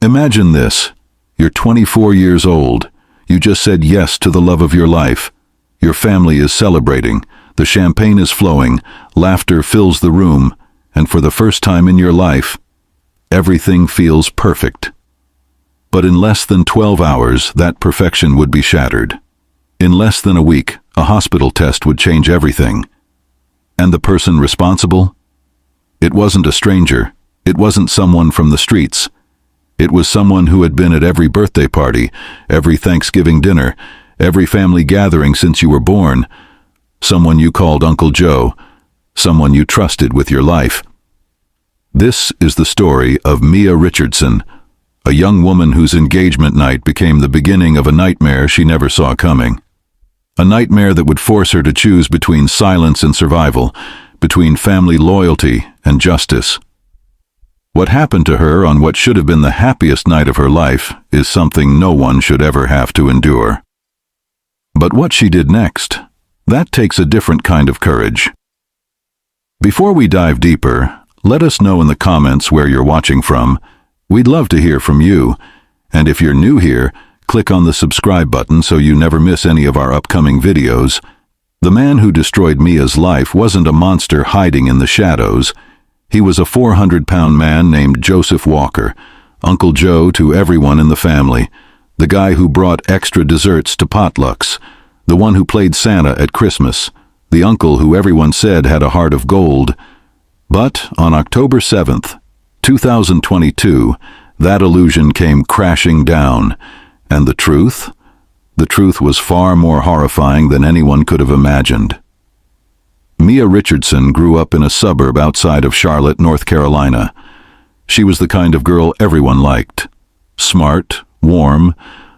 Imagine this. You're 24 years old. You just said yes to the love of your life. Your family is celebrating. The champagne is flowing. Laughter fills the room. And for the first time in your life, everything feels perfect. But in less than 12 hours, that perfection would be shattered. In less than a week, a hospital test would change everything. And the person responsible? It wasn't a stranger. It wasn't someone from the streets. It was someone who had been at every birthday party, every Thanksgiving dinner, every family gathering since you were born. Someone you called Uncle Joe. Someone you trusted with your life. This is the story of Mia Richardson, a young woman whose engagement night became the beginning of a nightmare she never saw coming. A nightmare that would force her to choose between silence and survival, between family loyalty and justice. What happened to her on what should have been the happiest night of her life is something no one should ever have to endure. But what she did next, that takes a different kind of courage. Before we dive deeper, let us know in the comments where you're watching from. We'd love to hear from you. And if you're new here, click on the subscribe button so you never miss any of our upcoming videos. The man who destroyed Mia's life wasn't a monster hiding in the shadows. He was a 400-pound man named Joseph Walker, Uncle Joe to everyone in the family, the guy who brought extra desserts to potlucks, the one who played Santa at Christmas, the uncle who everyone said had a heart of gold. But on October 7th, 2022, that illusion came crashing down, and the truth? The truth was far more horrifying than anyone could have imagined. Mia Richardson grew up in a suburb outside of Charlotte, North Carolina. She was the kind of girl everyone liked. Smart, warm,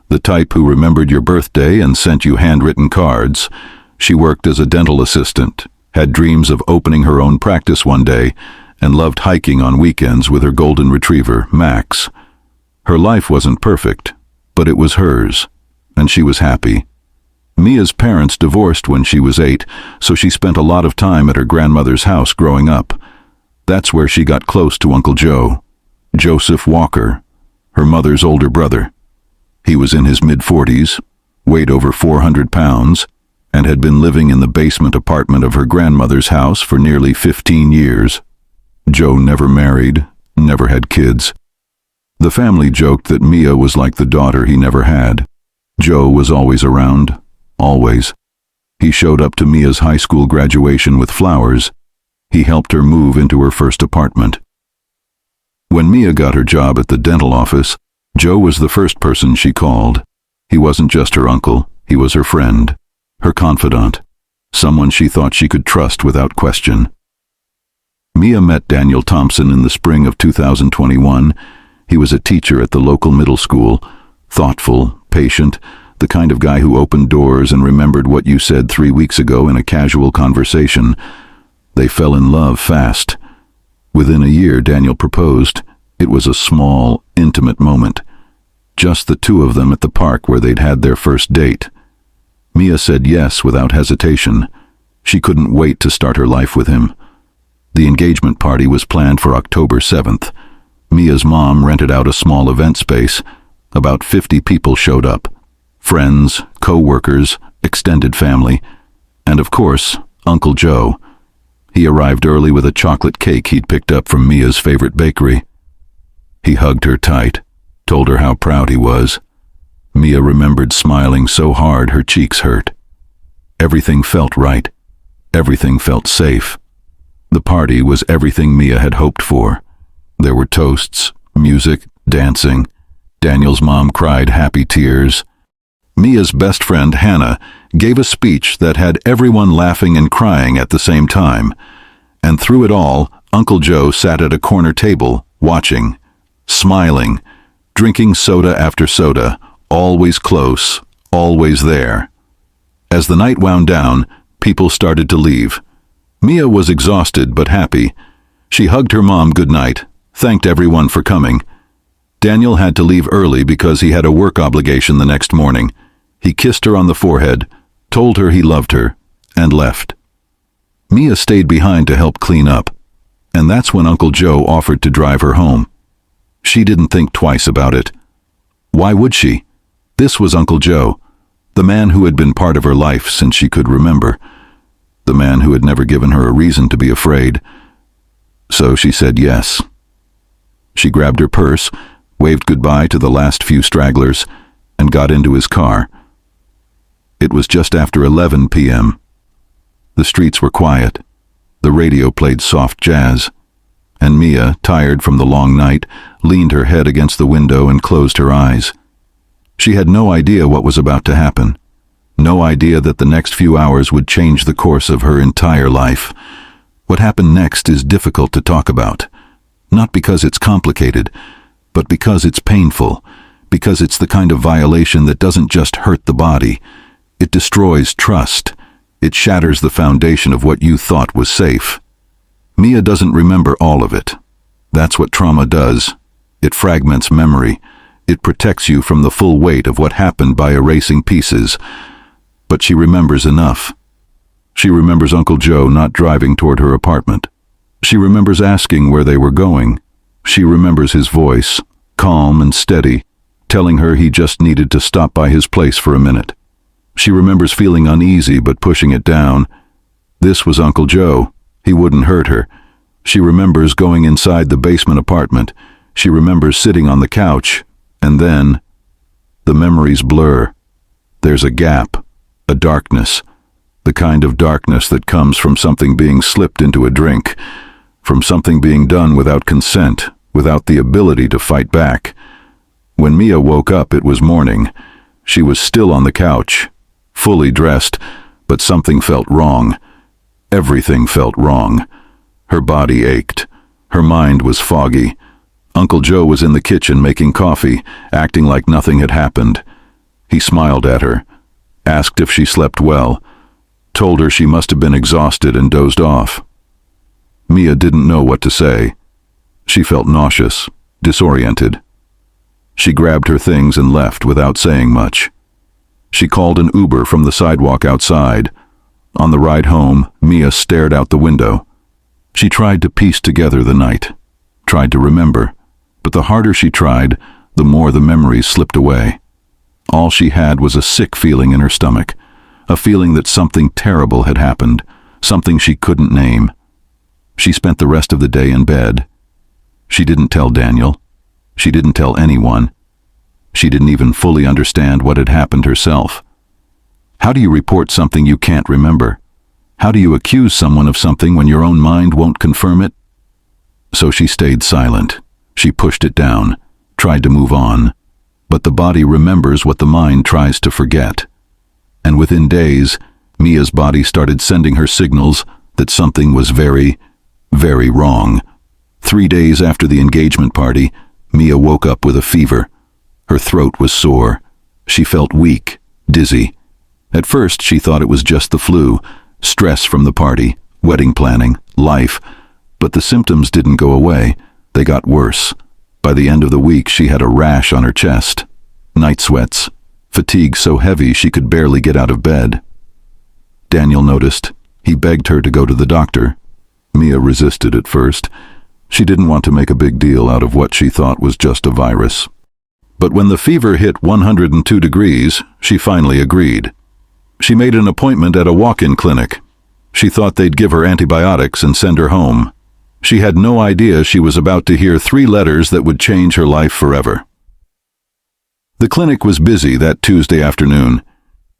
the type who remembered your birthday and sent you handwritten cards. She worked as a dental assistant, had dreams of opening her own practice one day, and loved hiking on weekends with her golden retriever, Max. Her life wasn't perfect, but it was hers, and she was happy. Mia's parents divorced when she was 8, so she spent a lot of time at her grandmother's house growing up. That's where she got close to Uncle Joe, Joseph Walker, her mother's older brother. He was in his mid-40s, weighed over 400 pounds, and had been living in the basement apartment of her grandmother's house for nearly 15 years. Joe never married, never had kids. The family joked that Mia was like the daughter he never had. Joe was always around, always. He showed up to Mia's high school graduation with flowers. He helped her move into her first apartment. When Mia got her job at the dental office, Joe was the first person she called. He wasn't just her uncle, he was her friend, her confidant, someone she thought she could trust without question. Mia met Daniel Thompson in the spring of 2021. He was a teacher at the local middle school, thoughtful, patient, the kind of guy who opened doors and remembered what you said 3 weeks ago in a casual conversation. They fell in love fast. Within a year, Daniel proposed. It was a small, intimate moment. Just the two of them at the park where they'd had their first date. Mia said yes without hesitation. She couldn't wait to start her life with him. The engagement party was planned for October 7th. Mia's mom rented out a small event space. About 50 people showed up. Friends, co-workers, extended family, and of course, Uncle Joe. He arrived early with a chocolate cake he'd picked up from Mia's favorite bakery. He hugged her tight, told her how proud he was. Mia remembered smiling so hard her cheeks hurt. Everything felt right. Everything felt safe. The party was everything Mia had hoped for. There were toasts, music, dancing. Daniel's mom cried happy tears. Mia's best friend, Hannah, gave a speech that had everyone laughing and crying at the same time. And through it all, Uncle Joe sat at a corner table, watching, smiling, drinking soda after soda, always close, always there. As the night wound down, people started to leave. Mia was exhausted but happy. She hugged her mom goodnight, thanked everyone for coming. Daniel had to leave early because he had a work obligation the next morning. He kissed her on the forehead, told her he loved her, and left. Mia stayed behind to help clean up, and that's when Uncle Joe offered to drive her home. She didn't think twice about it. Why would she? This was Uncle Joe, the man who had been part of her life since she could remember, the man who had never given her a reason to be afraid. So she said yes. She grabbed her purse, waved goodbye to the last few stragglers, and got into his car. It was just after 11 p.m. The streets were quiet. The radio played soft jazz, and Mia, tired from the long night, leaned her head against the window and closed her eyes. She had no idea what was about to happen. No idea that the next few hours would change the course of her entire life. What happened next is difficult to talk about. Not because it's complicated, but because it's painful, because it's the kind of violation that doesn't just hurt the body. It destroys trust. It shatters the foundation of what you thought was safe. Mia doesn't remember all of it. That's what trauma does. It fragments memory. It protects you from the full weight of what happened by erasing pieces. But she remembers enough. She remembers Uncle Joe not driving toward her apartment. She remembers asking where they were going. She remembers his voice, calm and steady, telling her he just needed to stop by his place for a minute. She remembers feeling uneasy but pushing it down. This was Uncle Joe. He wouldn't hurt her. She remembers going inside the basement apartment. She remembers sitting on the couch. And then, the memories blur. There's a gap, a darkness, the kind of darkness that comes from something being slipped into a drink, from something being done without consent, without the ability to fight back. When Mia woke up, it was morning. She was still on the couch, fully dressed, but something felt wrong. Everything felt wrong. Her body ached. Her mind was foggy. Uncle Joe was in the kitchen making coffee, acting like nothing had happened. He smiled at her, asked if she slept well, told her she must have been exhausted and dozed off. Mia didn't know what to say. She felt nauseous, disoriented. She grabbed her things and left without saying much. She called an Uber from the sidewalk outside. On the ride home, Mia stared out the window. She tried to piece together the night, tried to remember, but the harder she tried, the more the memories slipped away. All she had was a sick feeling in her stomach, a feeling that something terrible had happened, something she couldn't name. She spent the rest of the day in bed. She didn't tell Daniel. She didn't tell anyone. She didn't even fully understand what had happened herself. How do you report something you can't remember? How do you accuse someone of something when your own mind won't confirm it? So she stayed silent. She pushed it down, tried to move on. But the body remembers what the mind tries to forget. And within days, Mia's body started sending her signals that something was very, very wrong. 3 days after the engagement party, Mia woke up with a fever. Her throat was sore. She felt weak, dizzy. At first, she thought it was just the flu, stress from the party, wedding planning, life. But the symptoms didn't go away. They got worse. By the end of the week, she had a rash on her chest, night sweats, fatigue so heavy she could barely get out of bed. Daniel noticed. He begged her to go to the doctor. Mia resisted at first. She didn't want to make a big deal out of what she thought was just a virus. But when the fever hit 102 degrees, she finally agreed. She made an appointment at a walk-in clinic. She thought they'd give her antibiotics and send her home. She had no idea she was about to hear 3 letters that would change her life forever. The clinic was busy that Tuesday afternoon.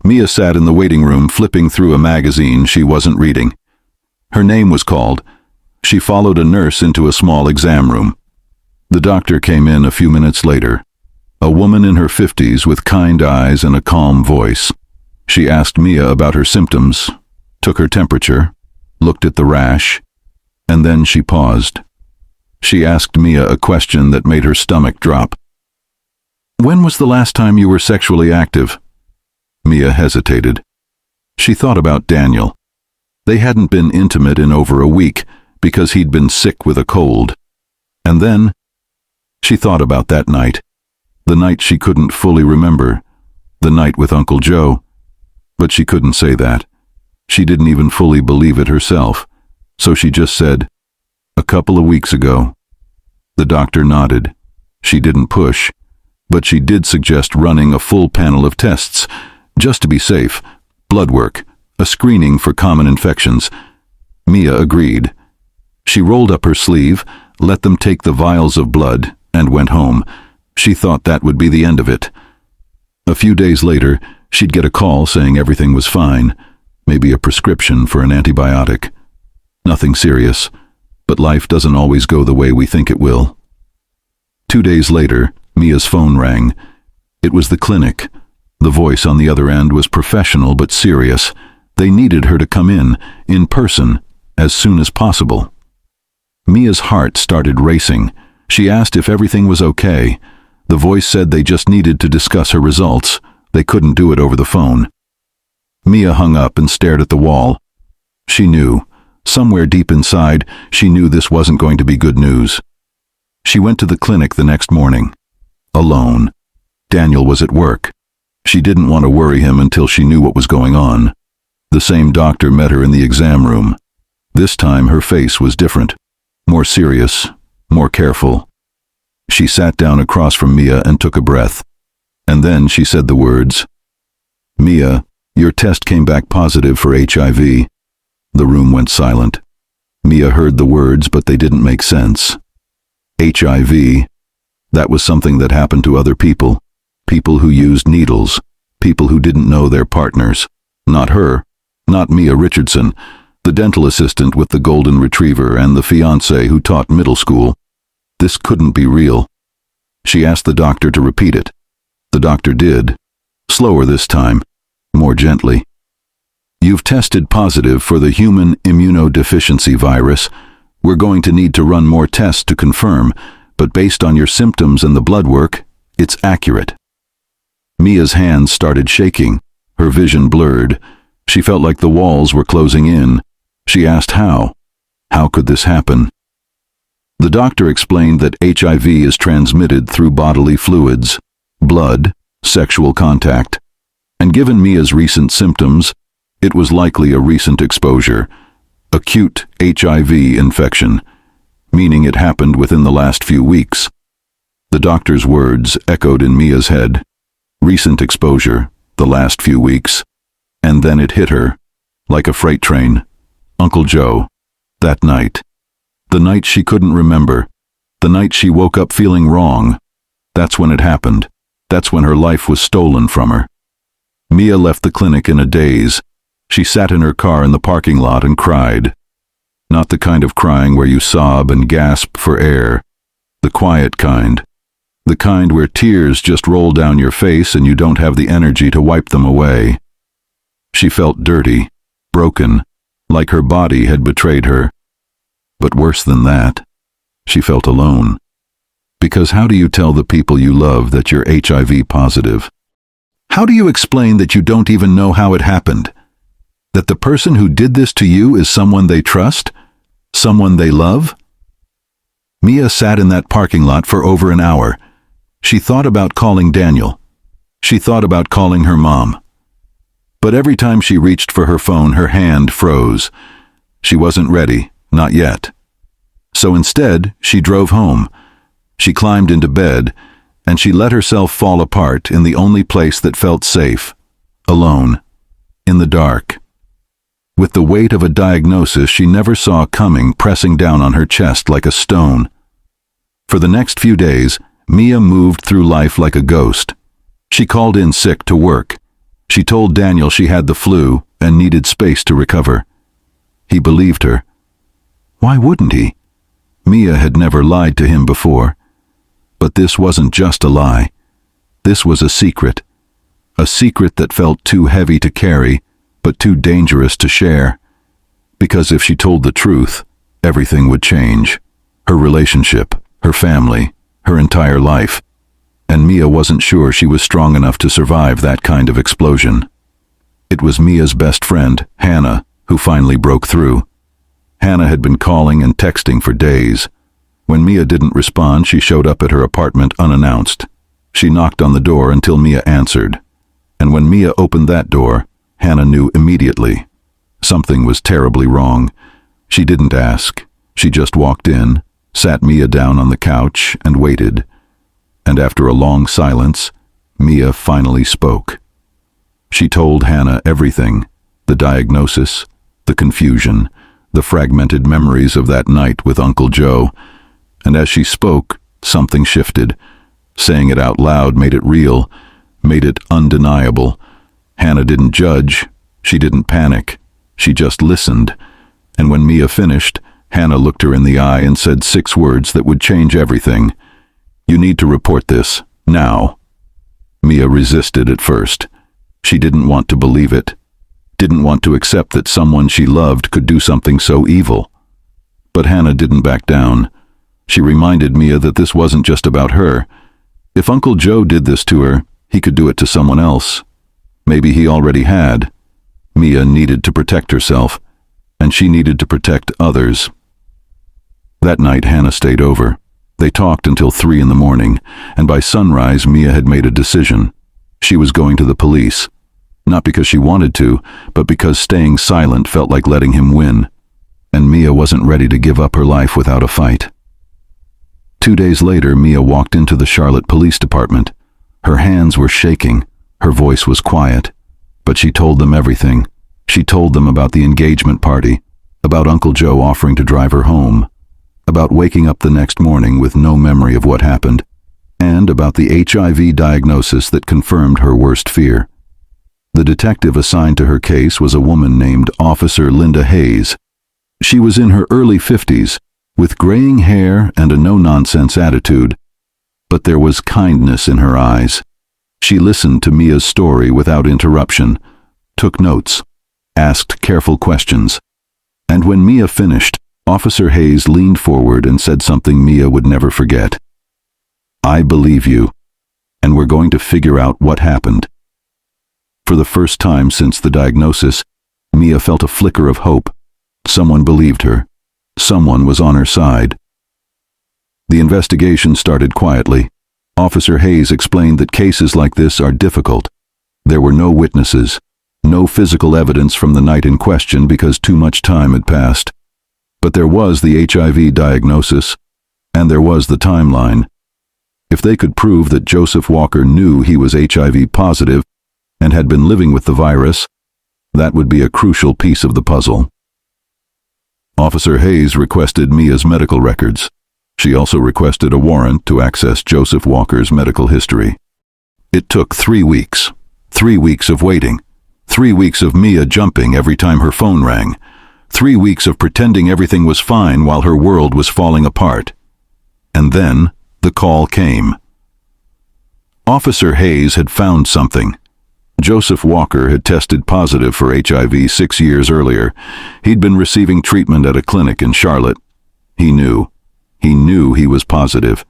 Mia sat in the waiting room flipping through a magazine she wasn't reading. Her name was called. She followed a nurse into a small exam room. The doctor came in a few minutes later. A woman in her 50s with kind eyes and a calm voice. She asked Mia about her symptoms, took her temperature, looked at the rash, and then she paused. She asked Mia a question that made her stomach drop. "When was the last time you were sexually active?" Mia hesitated. She thought about Daniel. They hadn't been intimate in over a week because he'd been sick with a cold. And then, she thought about that night. The night she couldn't fully remember. The night with Uncle Joe. But she couldn't say that. She didn't even fully believe it herself. So she just said, "A couple of weeks ago." The doctor nodded. She didn't push, but she did suggest running a full panel of tests, just to be safe. Blood work, a screening for common infections. Mia agreed. She rolled up her sleeve, let them take the vials of blood, and went home. She thought that would be the end of it. A few days later, she'd get a call saying everything was fine, maybe a prescription for an antibiotic. Nothing serious, but life doesn't always go the way we think it will. 2 days later, Mia's phone rang. It was the clinic. The voice on the other end was professional but serious. They needed her to come in person, as soon as possible. Mia's heart started racing. She asked if everything was okay. The voice said they just needed to discuss her results. They couldn't do it over the phone. Mia hung up and stared at the wall. She knew, somewhere deep inside, she knew this wasn't going to be good news. She went to the clinic the next morning. Alone. Daniel was at work. She didn't want to worry him until she knew what was going on. The same doctor met her in the exam room. This time her face was different. More serious, more careful. She sat down across from Mia and took a breath. And then she said the words, "Mia, your test came back positive for HIV." The room went silent. Mia heard the words, but they didn't make sense. HIV. That was something that happened to other people. People who used needles. People who didn't know their partners. Not her. Not Mia Richardson, the dental assistant with the golden retriever and the fiancé who taught middle school. This couldn't be real. She asked the doctor to repeat it. The doctor did. Slower this time. More gently. "You've tested positive for the human immunodeficiency virus. We're going to need to run more tests to confirm, but based on your symptoms and the blood work, it's accurate." Mia's hands started shaking. Her vision blurred. She felt like the walls were closing in. She asked how. How could this happen? The doctor explained that HIV is transmitted through bodily fluids, blood, sexual contact. And given Mia's recent symptoms, it was likely a recent exposure. Acute HIV infection, meaning it happened within the last few weeks. The doctor's words echoed in Mia's head. Recent exposure, the last few weeks. And then it hit her, like a freight train. Uncle Joe. That night. The night she couldn't remember. The night she woke up feeling wrong. That's when it happened. That's when her life was stolen from her. Mia left the clinic in a daze. She sat in her car in the parking lot and cried. Not the kind of crying where you sob and gasp for air. The quiet kind. The kind where tears just roll down your face and you don't have the energy to wipe them away. She felt dirty, broken, like her body had betrayed her. But worse than that, she felt alone. Because how do you tell the people you love that you're HIV positive? How do you explain that you don't even know how it happened? That the person who did this to you is someone they trust? Someone they love? Mia sat in that parking lot for over an hour. She thought about calling Daniel. She thought about calling her mom. But every time she reached for her phone, her hand froze. She wasn't ready, not yet. So instead, she drove home. She climbed into bed, and she let herself fall apart in the only place that felt safe. Alone. In the dark. With the weight of a diagnosis she never saw coming pressing down on her chest like a stone. For the next few days, Mia moved through life like a ghost. She called in sick to work. She told Daniel she had the flu and needed space to recover. He believed her. Why wouldn't he? Mia had never lied to him before. But this wasn't just a lie. This was a secret. A secret that felt too heavy to carry, but too dangerous to share. Because if she told the truth, everything would change. Her relationship, her family, her entire life. And Mia wasn't sure she was strong enough to survive that kind of explosion. It was Mia's best friend, Hannah, who finally broke through. Hannah had been calling and texting for days. When Mia didn't respond, she showed up at her apartment unannounced. She knocked on the door until Mia answered. And when Mia opened that door, Hannah knew immediately. Something was terribly wrong. She didn't ask. She just walked in, sat Mia down on the couch, and waited. and after a long silence, Mia finally spoke. She told Hannah everything, the diagnosis, the confusion, the fragmented memories of that night with Uncle Joe, and as she spoke, something shifted. Saying it out loud made it real, made it undeniable. Hannah didn't judge, she didn't panic, she just listened, and when Mia finished, Hannah looked her in the eye and said 6 words that would change everything. "You need to report this, now." Mia resisted at first. She didn't want to believe it, didn't want to accept that someone she loved could do something so evil. But Hannah didn't back down. She reminded Mia that this wasn't just about her. If Uncle Joe did this to her, he could do it to someone else. Maybe he already had. Mia needed to protect herself, and she needed to protect others. That night, Hannah stayed over. They talked until 3 in the morning, and by sunrise, Mia had made a decision. She was going to the police. Not because she wanted to, but because staying silent felt like letting him win. And Mia wasn't ready to give up her life without a fight. 2 days later, Mia walked into the Charlotte Police Department. Her hands were shaking, her voice was quiet, but she told them everything. She told them about the engagement party, about Uncle Joe offering to drive her home, about waking up the next morning with no memory of what happened, and about the HIV diagnosis that confirmed her worst fear. The detective assigned to her case was a woman named Officer Linda Hayes. She was in her early 50s, with graying hair and a no-nonsense attitude, but there was kindness in her eyes. She listened to Mia's story without interruption, took notes, asked careful questions, and when Mia finished, Officer Hayes leaned forward and said something Mia would never forget. "I believe you, and we're going to figure out what happened." For the first time since the diagnosis, Mia felt a flicker of hope. Someone believed her. Someone was on her side. The investigation started quietly. Officer Hayes explained that cases like this are difficult. There were no witnesses, no physical evidence from the night in question because too much time had passed. But there was the HIV diagnosis, and there was the timeline. If they could prove that Joseph Walker knew he was HIV positive and had been living with the virus, that would be a crucial piece of the puzzle. Officer Hayes requested Mia's medical records. She also requested a warrant to access Joseph Walker's medical history. It took 3 weeks. 3 weeks of waiting. 3 weeks of Mia jumping every time her phone rang. 3 weeks of pretending everything was fine while her world was falling apart. And then the call came. Officer Hayes had found something. Joseph Walker had tested positive for HIV 6 years earlier. He'd been receiving treatment at a clinic in Charlotte. He knew. He knew he was positive,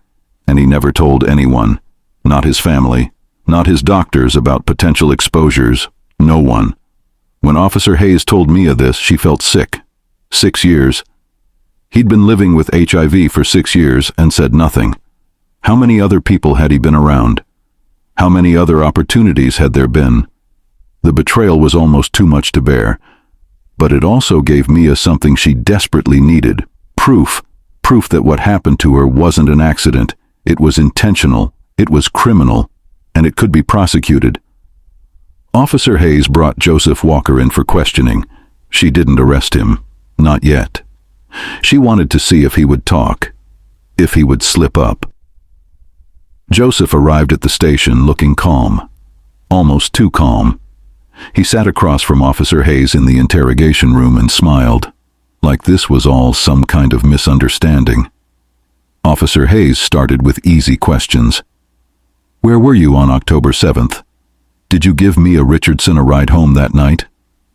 and he never told anyone. Not his family, not his doctors about potential exposures. No one. When Officer Hayes told Mia this, she felt sick. 6 years. He'd been living with HIV for 6 years and said nothing. How many other people had he been around? How many other opportunities had there been? The betrayal was almost too much to bear, but it also gave Mia something she desperately needed. Proof that what happened to her wasn't an accident. It was intentional, it was criminal, and it could be prosecuted. Officer Hayes brought Joseph Walker in for questioning. She didn't arrest him. Not yet. She wanted to see if he would talk, if he would slip up. Joseph arrived at the station looking calm, almost too calm. He sat across from Officer Hayes in the interrogation room and smiled, like this was all some kind of misunderstanding. Officer Hayes started with easy questions. "Where were you on October 7th? Did you give Mia Richardson a ride home that night?"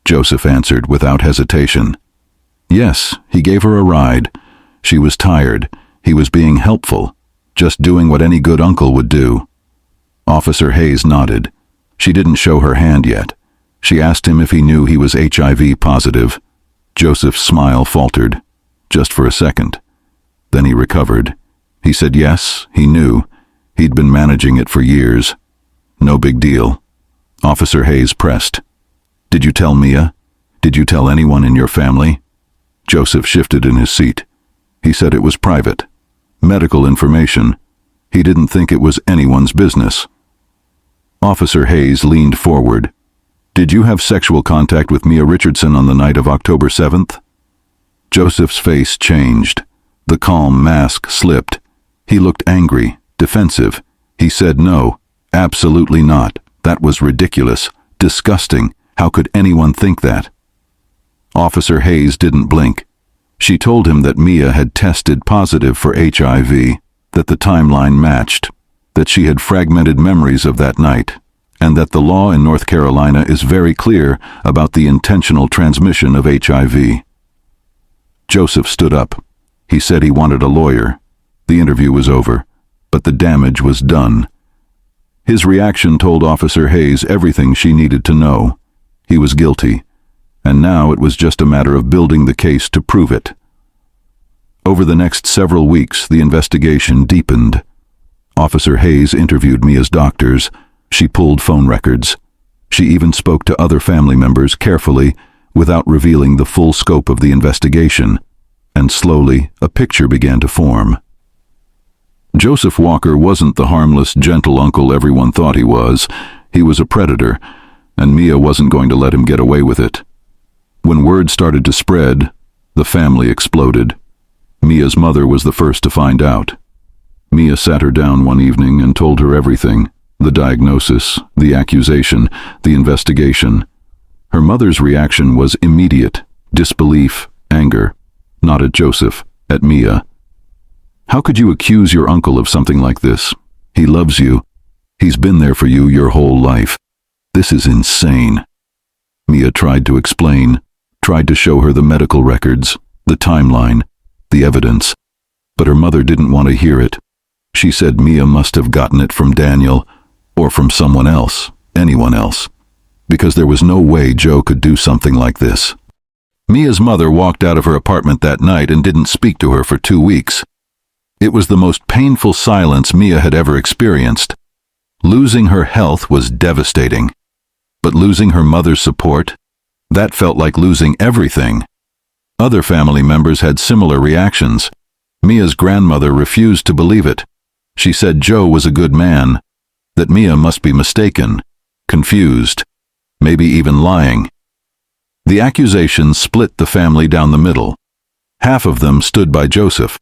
Joseph answered without hesitation. Yes, he gave her a ride. She was tired. He was being helpful, just doing what any good uncle would do. Officer Hayes nodded. She didn't show her hand yet. She asked him if he knew he was HIV positive. Joseph's smile faltered, just for a second. Then he recovered. He said yes, he knew. He'd been managing it for years. No big deal. Officer Hayes pressed. "Did you tell Mia? Did you tell anyone in your family?" Joseph shifted in his seat. He said it was private. Medical information. He didn't think it was anyone's business. Officer Hayes leaned forward. "Did you have sexual contact with Mia Richardson on the night of October 7th? Joseph's face changed. The calm mask slipped. He looked angry, defensive. He said no, absolutely not. That was ridiculous, disgusting. How could anyone think that? Officer Hayes didn't blink. She told him that Mia had tested positive for HIV, that the timeline matched, that she had fragmented memories of that night, and that the law in North Carolina is very clear about the intentional transmission of HIV. Joseph stood up. He said he wanted a lawyer. The interview was over, but the damage was done. His reaction told Officer Hayes everything she needed to know. He was guilty, and now it was just a matter of building the case to prove it. Over the next several weeks, the investigation deepened. Officer Hayes interviewed Mia's doctors. She pulled phone records. She even spoke to other family members carefully, without revealing the full scope of the investigation. And slowly, a picture began to form. Joseph Walker wasn't the harmless, gentle uncle everyone thought he was. He was a predator, and Mia wasn't going to let him get away with it. When word started to spread, the family exploded. Mia's mother was the first to find out. Mia sat her down one evening and told her everything: the diagnosis, the accusation, the investigation. Her mother's reaction was immediate: disbelief, anger. Not at Joseph, at Mia. "How could you accuse your uncle of something like this? He loves you. He's been there for you your whole life. This is insane." Mia tried to explain, tried to show her the medical records, the timeline, the evidence, but her mother didn't want to hear it. She said Mia must have gotten it from Daniel, or from someone else, anyone else, because there was no way Joe could do something like this. Mia's mother walked out of her apartment that night and didn't speak to her for 2 weeks. It was the most painful silence Mia had ever experienced. Losing her health was devastating. But losing her mother's support, that felt like losing everything. Other family members had similar reactions. Mia's grandmother refused to believe it. She said Joe was a good man, that Mia must be mistaken, confused, maybe even lying. The accusations split the family down the middle. Half of them stood by Joseph.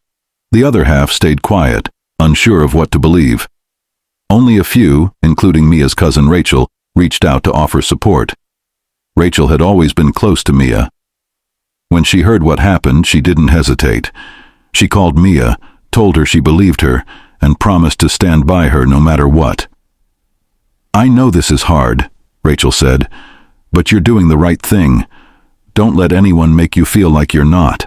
The other half stayed quiet, unsure of what to believe. Only a few, including Mia's cousin Rachel, reached out to offer support. Rachel had always been close to Mia. When she heard what happened, she didn't hesitate. She called Mia, told her she believed her, and promised to stand by her no matter what. "I know this is hard," Rachel said, "but you're doing the right thing. Don't let anyone make you feel like you're not."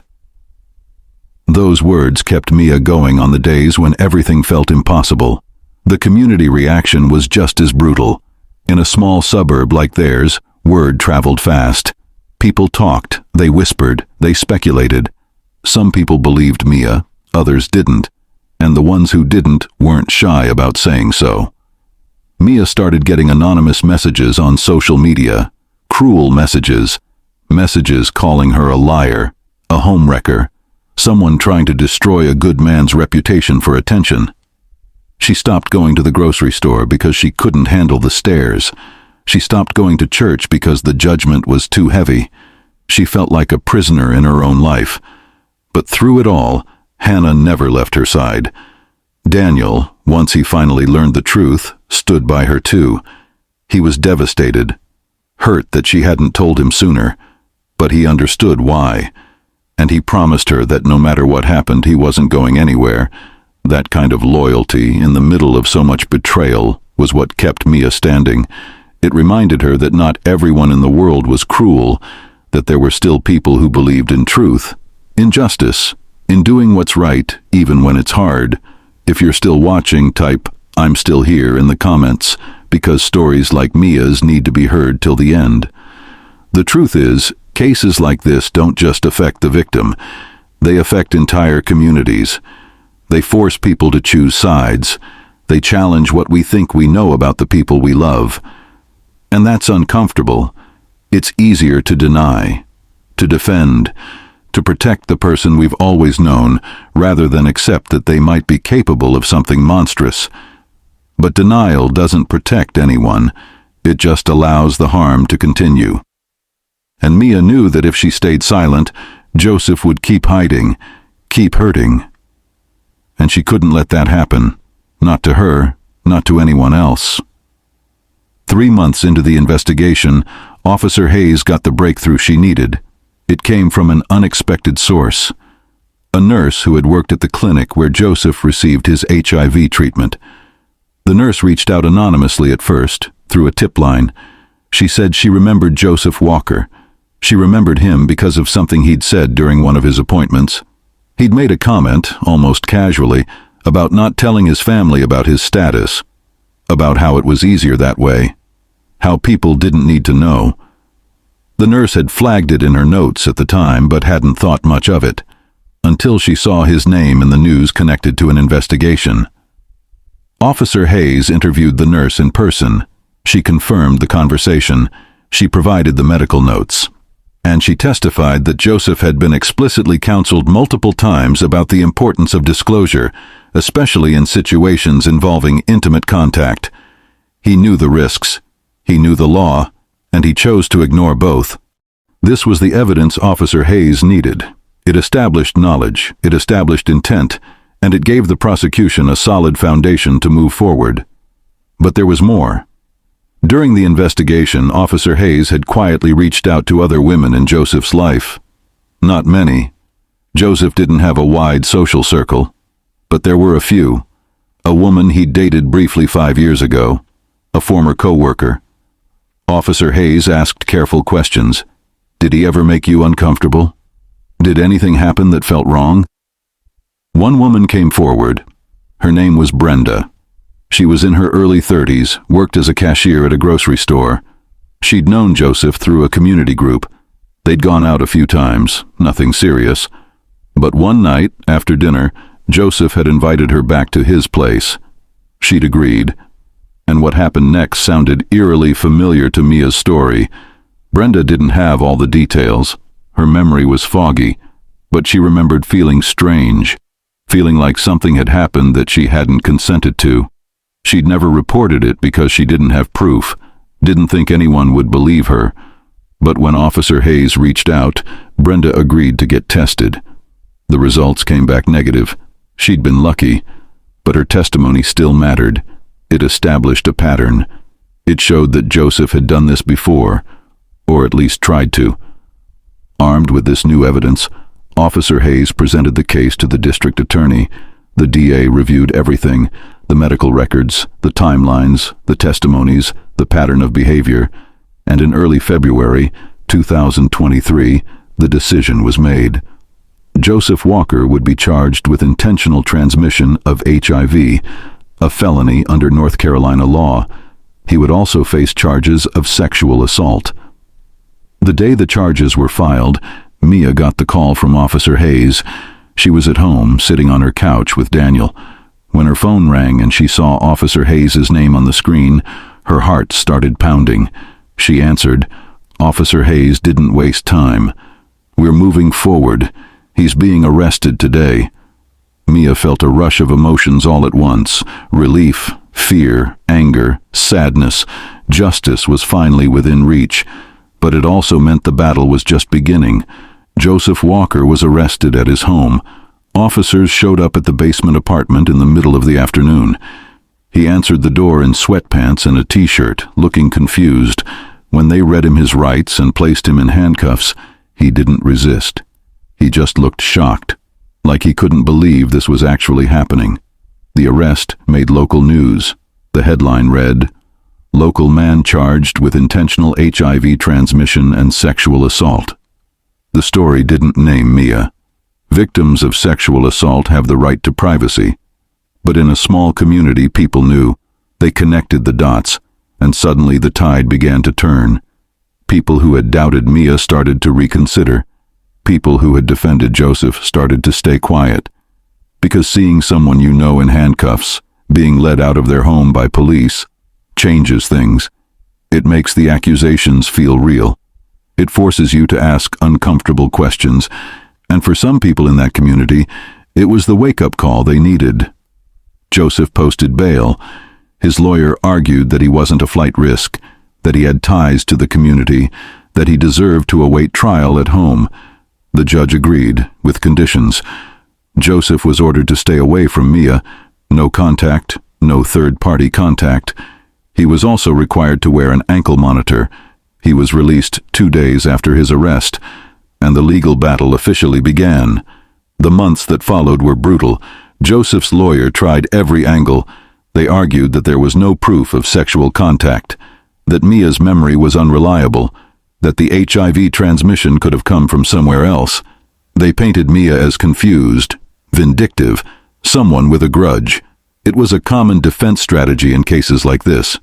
Those words kept Mia going on the days when everything felt impossible. The community reaction was just as brutal. In a small suburb like theirs, word traveled fast. People talked, they whispered, they speculated. Some people believed Mia, others didn't, and the ones who didn't weren't shy about saying so. Mia started getting anonymous messages on social media, cruel messages, messages calling her a liar, a homewrecker, someone trying to destroy a good man's reputation for attention. She stopped going to the grocery store because she couldn't handle the stares. She stopped going to church because the judgment was too heavy. She felt like a prisoner in her own life. But through it all, Hannah never left her side. Daniel, once he finally learned the truth, stood by her too. He was devastated, hurt that she hadn't told him sooner, but he understood why. And he promised her that no matter what happened, he wasn't going anywhere. That kind of loyalty, in the middle of so much betrayal, was what kept Mia standing. It reminded her that not everyone in the world was cruel, that there were still people who believed in truth, in justice, in doing what's right, even when it's hard. If you're still watching, type, "I'm still here" in the comments, because stories like Mia's need to be heard till the end. The truth is, cases like this don't just affect the victim. They affect entire communities. They force people to choose sides. They challenge what we think we know about the people we love. And that's uncomfortable. It's easier to deny, to defend, to to protect the person we've always known, rather than accept that they might be capable of something monstrous. But denial doesn't protect anyone. It just allows the harm to continue. And Mia knew that if she stayed silent, Joseph would keep hiding, keep hurting. And she couldn't let that happen. Not to her, not to anyone else. 3 months into the investigation, Officer Hayes got the breakthrough she needed. It came from an unexpected source. A nurse who had worked at the clinic where Joseph received his HIV treatment. The nurse reached out anonymously at first, through a tip line. She said she remembered Joseph Walker. She remembered him because of something he'd said during one of his appointments. He'd made a comment, almost casually, about not telling his family about his status, about how it was easier that way, how people didn't need to know. The nurse had flagged it in her notes at the time, but hadn't thought much of it, until she saw his name in the news connected to an investigation. Officer Hayes interviewed the nurse in person. She confirmed the conversation. She provided the medical notes. And she testified that Joseph had been explicitly counseled multiple times about the importance of disclosure, especially in situations involving intimate contact. He knew the risks, he knew the law, and he chose to ignore both. This was the evidence Officer Hayes needed. It established knowledge, it established intent, and it gave the prosecution a solid foundation to move forward. But there was more. During the investigation, Officer Hayes had quietly reached out to other women in Joseph's life. Not many. Joseph didn't have a wide social circle, but there were a few. A woman he'd dated briefly 5 years ago, a former co-worker. Officer Hayes asked careful questions. Did he ever make you uncomfortable? Did anything happen that felt wrong? One woman came forward. Her name was Brenda. She was in her early 30s, worked as a cashier at a grocery store. She'd known Joseph through a community group. They'd gone out a few times, nothing serious. But one night, after dinner, Joseph had invited her back to his place. She'd agreed. And what happened next sounded eerily familiar to Mia's story. Brenda didn't have all the details. Her memory was foggy, but she remembered feeling strange, feeling like something had happened that she hadn't consented to. She'd never reported it because she didn't have proof, didn't think anyone would believe her. But when Officer Hayes reached out, Brenda agreed to get tested. The results came back negative. She'd been lucky, but her testimony still mattered. It established a pattern. It showed that Joseph had done this before, or at least tried to. Armed with this new evidence, Officer Hayes presented the case to the district attorney. The DA reviewed everything, the medical records, the timelines, the testimonies, the pattern of behavior, and in early February 2023, the decision was made. Joseph Walker would be charged with intentional transmission of HIV, a felony under North Carolina law. He would also face charges of sexual assault. The day the charges were filed, Mia got the call from Officer Hayes. She was at home, sitting on her couch with Daniel. When her phone rang and she saw Officer Hayes' name on the screen, her heart started pounding. She answered. Officer Hayes didn't waste time. We're moving forward. He's being arrested today. Mia felt a rush of emotions all at once. Relief, fear, anger, sadness. Justice was finally within reach. But it also meant the battle was just beginning. Joseph Walker was arrested at his home. Officers showed up at the basement apartment in the middle of the afternoon. He answered the door in sweatpants and a t-shirt, looking confused. When they read him his rights and placed him in handcuffs, he didn't resist. He just looked shocked, like he couldn't believe this was actually happening. The arrest made local news. The headline read, "Local man charged with intentional HIV transmission and sexual assault." The story didn't name Mia. Victims of sexual assault have the right to privacy. But in a small community, people knew. They connected the dots, and suddenly the tide began to turn. People who had doubted Mia started to reconsider. People who had defended Joseph started to stay quiet. Because seeing someone you know in handcuffs, being led out of their home by police, changes things. It makes the accusations feel real. It forces you to ask uncomfortable questions. And for some people in that community, it was the wake-up call they needed. Joseph posted bail. His lawyer argued that he wasn't a flight risk, that he had ties to the community, that he deserved to await trial at home. The judge agreed, with conditions. Joseph was ordered to stay away from Mia. No contact, no third-party contact. He was also required to wear an ankle monitor. He was released 2 days after his arrest, and the legal battle officially began. The months that followed were brutal. Joseph's lawyer tried every angle. They argued that there was no proof of sexual contact, that Mia's memory was unreliable, that the HIV transmission could have come from somewhere else. They painted Mia as confused, vindictive, someone with a grudge. It was a common defense strategy in cases like this.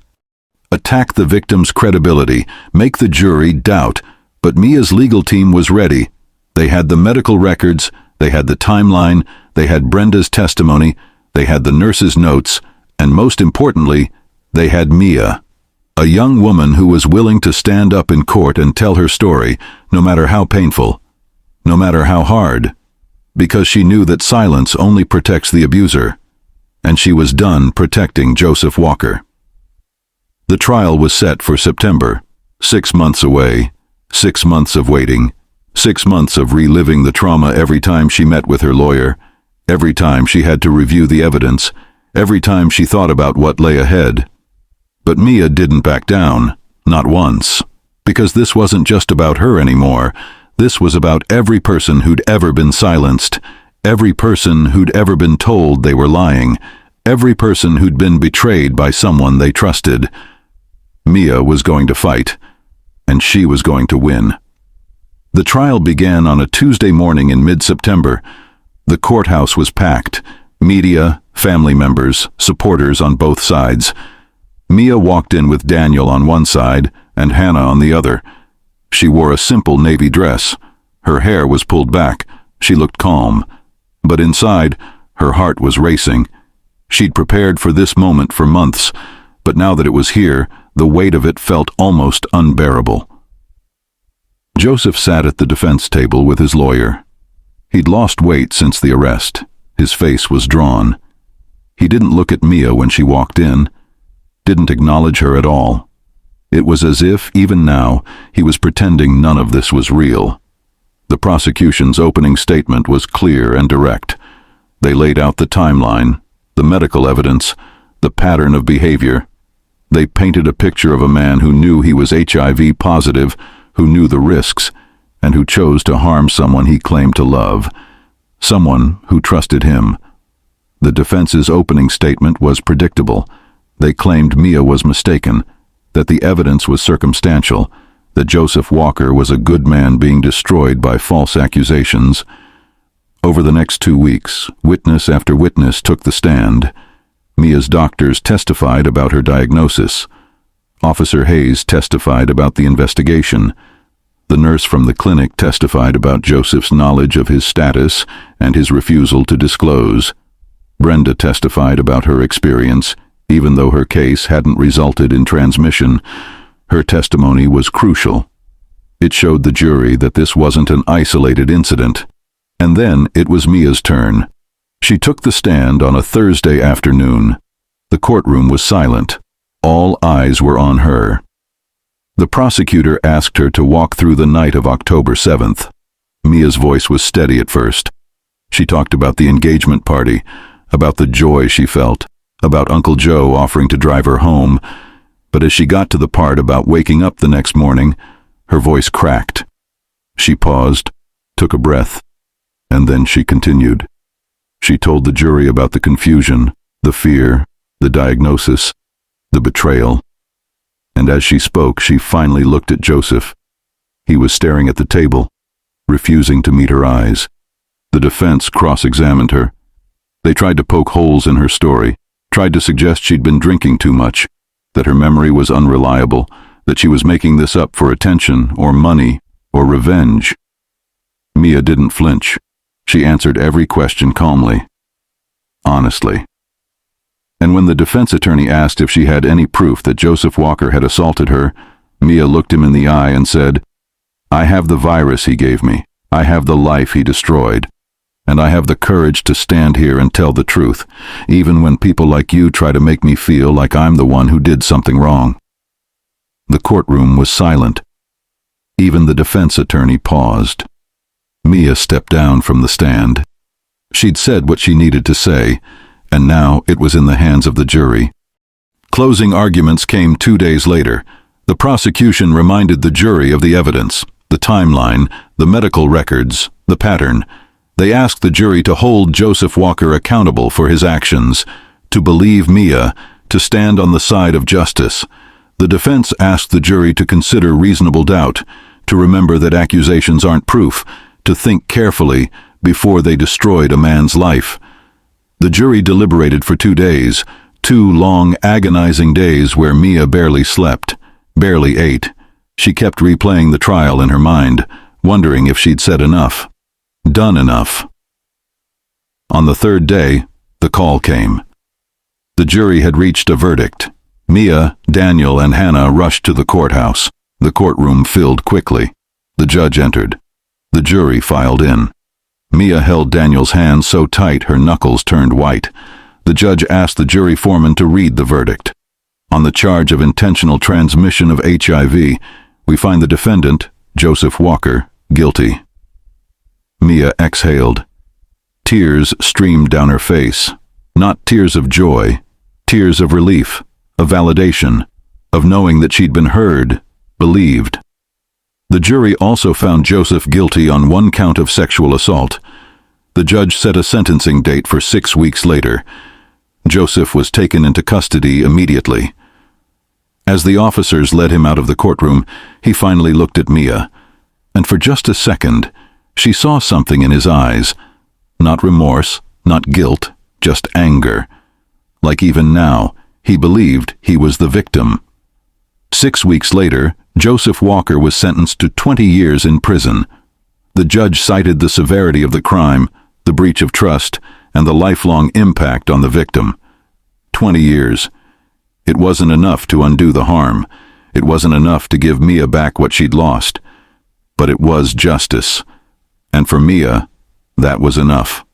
Attack the victim's credibility, make the jury doubt. But Mia's legal team was ready. They had the medical records, they had the timeline, they had Brenda's testimony, they had the nurse's notes, and most importantly, they had Mia. A young woman who was willing to stand up in court and tell her story, no matter how painful, no matter how hard, because she knew that silence only protects the abuser, and she was done protecting Joseph Walker. The trial was set for September, 6 months away, 6 months of waiting, 6 months of reliving the trauma every time she met with her lawyer, every time she had to review the evidence, every time she thought about what lay ahead. But Mia didn't back down, not once, because this wasn't just about her anymore. This was about every person who'd ever been silenced, every person who'd ever been told they were lying, every person who'd been betrayed by someone they trusted. Mia was going to fight, and she was going to win. The trial began on a Tuesday morning in mid-September. The courthouse was packed. Media, family members, supporters on both sides. Mia walked in with Daniel on one side and Hannah on the other. She wore a simple navy dress. Her hair was pulled back. She looked calm. But inside, her heart was racing. She'd prepared for this moment for months, but now that it was here, the weight of it felt almost unbearable. Joseph sat at the defense table with his lawyer. He'd lost weight since the arrest. His face was drawn. He didn't look at Mia when she walked in, didn't acknowledge her at all. It was as if, even now, he was pretending none of this was real. The prosecution's opening statement was clear and direct. They laid out the timeline, the medical evidence, the pattern of behavior. They painted a picture of a man who knew he was HIV positive, who knew the risks, and who chose to harm someone he claimed to love, someone who trusted him. The defense's opening statement was predictable. They claimed Mia was mistaken, that the evidence was circumstantial, that Joseph Walker was a good man being destroyed by false accusations. Over the next 2 weeks, witness after witness took the stand. Mia's doctors testified about her diagnosis. Officer Hayes testified about the investigation. The nurse from the clinic testified about Joseph's knowledge of his status and his refusal to disclose. Brenda testified about her experience, even though her case hadn't resulted in transmission. Her testimony was crucial. It showed the jury that this wasn't an isolated incident. And then it was Mia's turn. She took the stand on a Thursday afternoon. The courtroom was silent. All eyes were on her. The prosecutor asked her to walk through the night of October 7th. Mia's voice was steady at first. She talked about the engagement party, about the joy she felt, about Uncle Joe offering to drive her home. But as she got to the part about waking up the next morning, her voice cracked. She paused, took a breath, and then she continued. She told the jury about the confusion, the fear, the diagnosis, the betrayal. And as she spoke, she finally looked at Joseph. He was staring at the table, refusing to meet her eyes. The defense cross-examined her. They tried to poke holes in her story, tried to suggest she'd been drinking too much, that her memory was unreliable, that she was making this up for attention or money or revenge. Mia didn't flinch. She answered every question calmly, honestly. And when the defense attorney asked if she had any proof that Joseph Walker had assaulted her, Mia looked him in the eye and said, "I have the virus he gave me. I have the life he destroyed. And I have the courage to stand here and tell the truth, even when people like you try to make me feel like I'm the one who did something wrong." The courtroom was silent. Even the defense attorney paused. Mia stepped down from the stand. She'd said what she needed to say, and now it was in the hands of the jury. Closing arguments came 2 days later. The prosecution reminded the jury of the evidence, the timeline, the medical records, the pattern. They asked the jury to hold Joseph Walker accountable for his actions, to believe Mia, to stand on the side of justice. The defense asked the jury to consider reasonable doubt, to remember that accusations aren't proof, to think carefully before they destroyed a man's life. The jury deliberated for 2 days, 2 long, agonizing days where Mia barely slept, barely ate. She kept replaying the trial in her mind, wondering if she'd said enough, done enough. On the 3rd day, the call came. The jury had reached a verdict. Mia, Daniel, and Hannah rushed to the courthouse. The courtroom filled quickly. The judge entered. The jury filed in. Mia held Daniel's hand so tight her knuckles turned white. The judge asked the jury foreman to read the verdict. On the charge of intentional transmission of HIV, we find the defendant, Joseph Walker, guilty. Mia exhaled. Tears streamed down her face. Not tears of joy, tears of relief, of validation, of knowing that she'd been heard, believed. The jury also found Joseph guilty on 1 count of sexual assault. The judge set a sentencing date for 6 weeks later. Joseph was taken into custody immediately. As the officers led him out of the courtroom, he finally looked at Mia, and for just a second, she saw something in his eyes. Not remorse, not guilt, just anger. Like even now, he believed he was the victim. 6 weeks later, Joseph Walker was sentenced to 20 years in prison. The judge cited the severity of the crime, the breach of trust, and the lifelong impact on the victim. 20 years. It wasn't enough to undo the harm. It wasn't enough to give Mia back what she'd lost. But it was justice. And for Mia, that was enough.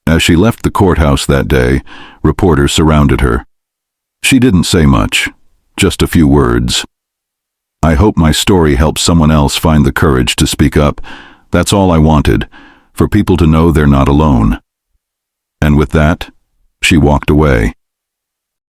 As she left the courthouse that day, reporters surrounded her. She didn't say much, just a few words. "I hope my story helps someone else find the courage to speak up. That's all I wanted, for people to know they're not alone." And with that, she walked away.